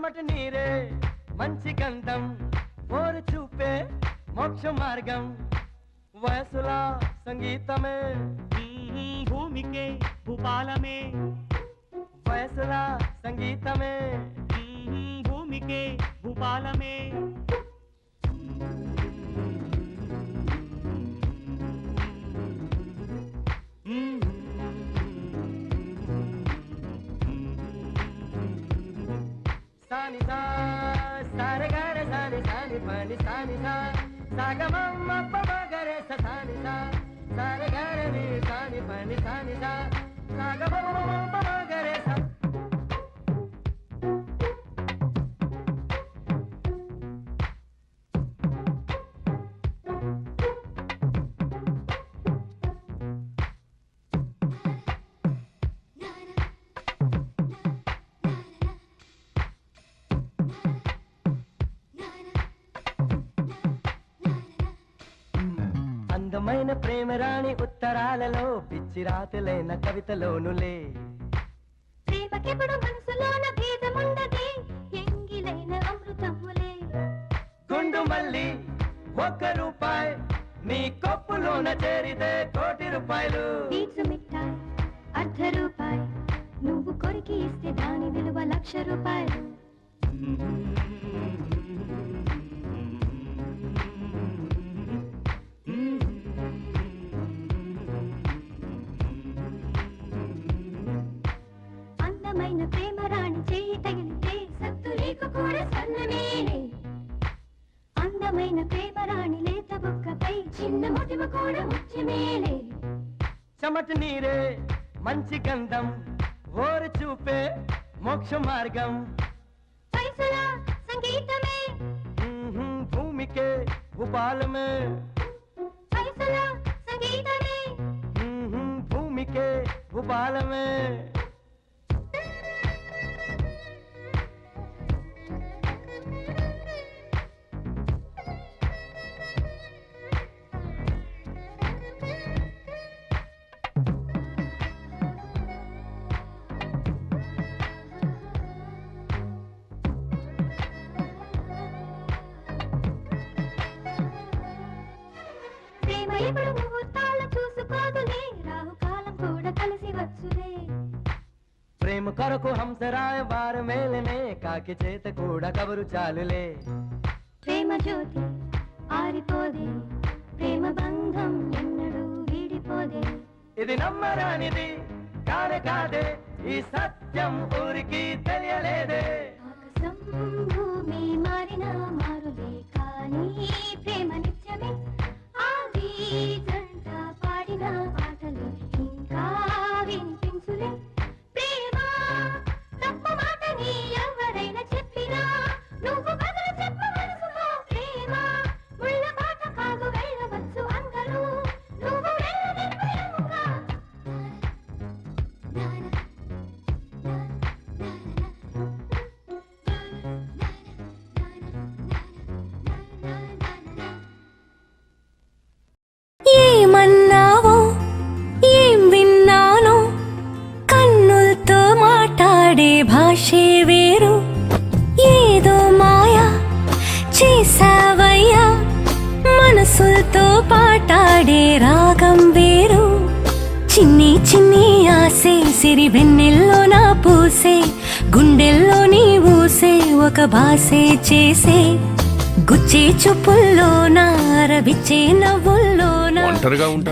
చెమట నీరే మంచి గంధం ఓరు చూపే మోక్ష మార్గం వయసుల సంగీతమే భూమికే భూపాలమే వయసుల సంగీతమే భూమికే భూపాలమే సాని సా సారే గారే సాని సాని పని సాని సా సాగమమ్మ పమగరే సాని సా సారే గారే ని సాని పని సాని సా సాగమమ్మ పమగరే సా అందమైన ప్రేమ రాణి ఉత్తరాలలో పిచ్చి రాతలైన కవితలోనులే ప్రేమకెప్పుడు మనసులోన భేదముండదే ఎంగిలైన అమృతములే గుండు మల్లి 1 రూపాయి నీ కొప్పులోన చేరితే కోటి రూపాయలు బీట్స్ మిఠాయి అర్ధ రూపాయి నువ్వు కొరికి ఇస్తే దాని విలువ 1,00,000 రూపాయలు అందమైన ప్రేమ రాణి చేయి తగిలితే సత్తురీకు కూడా స్వర్ణమేలే అందమైన ప్రేమ రాణి లేత బుక్కపై చిన్న మొటిమ కూడా ముత్యమేలే చెమట నీరే మంచి గంధం ఓరు చూపే మోక్ష మార్గం పైసల సంగీతమే భూమికే భూపాలమే పైసల సంగీతమే భూమికే భూపాలమే ప్రేమ ఎప్పుడు ముహూర్తాలు చూసుకోదులే రాహుకాలం కూడా కలిసి వచ్చులే ప్రేమ కొరకు హంసరాయ వారు మేలనే కాకి చేత కూడా కబురు చాలులే ప్రేమ జ్యోతి ఆరిపోదే ప్రేమ బంధం ఎన్నడూ వీడిపోదే ఇది నమ్మరానిది కానే కాదే ఈ సత్యం ఊరికి తెలియలేదే ఆకాశం భూమి మారినా మారులే కానీ ప్రేమ నిత్యమే ఆది జంట పాడిన పాటలే ఇంకా వినిపించులే ప్రేమ తప్పు మాటని ఎవరైనా చెప్పినా నువ్వు బదులు చెప్ప మనసులో ప్రేమ ముళ్ళ బాట కాదు వెళ్ళవచ్చు అందరూ నువ్వు వెళ్ళ నిర్భయముగా ఏమన్నావో ఏం విన్నానో కన్నులతో మాట్లాడే భాషే వేరు ఏదో మాయా చేసావయ్యా మనసులతో పాటాడే రాగం వేరు చిన్ని చిన్ని ఆసే సిరి వెన్నెల్లో నా పూసే గుండెల్లో నీ ఊసే ఒక భాసే చేసే గుచ్చే చూపుల్లోనా రవిచ్చే నవ్వుల్లోనా ఒంటరిగా ఉంటారు.